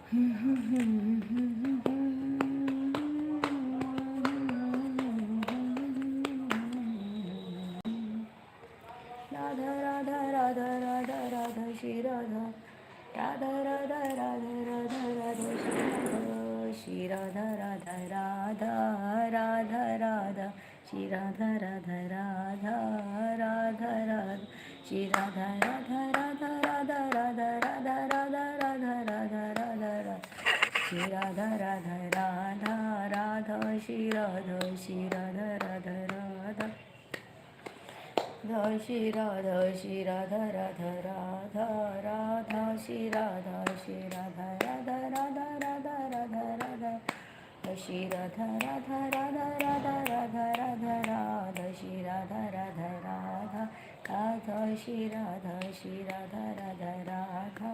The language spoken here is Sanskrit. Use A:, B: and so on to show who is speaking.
A: राधा राधा राधा राधा राधा श्री राधा राधा राधा राधा राधा राधा श्री राधा राधा राधा राधा राधा श्री राधा राधा राधा राधा राधा श्री राधा राधा राधा राधा राधा राधा राधा राधा राधा राधा राधा श्री राधा राधा राधा राधा श्री राधा राधा राधा श्री राधा राधा राधा राधा श्री राधा राधा राधा राधा राधा राधा श्री राधा राधा राधा राधा राधा राधा राधा श्री राधा राधा राधा राधा श्री राधा राधा राधा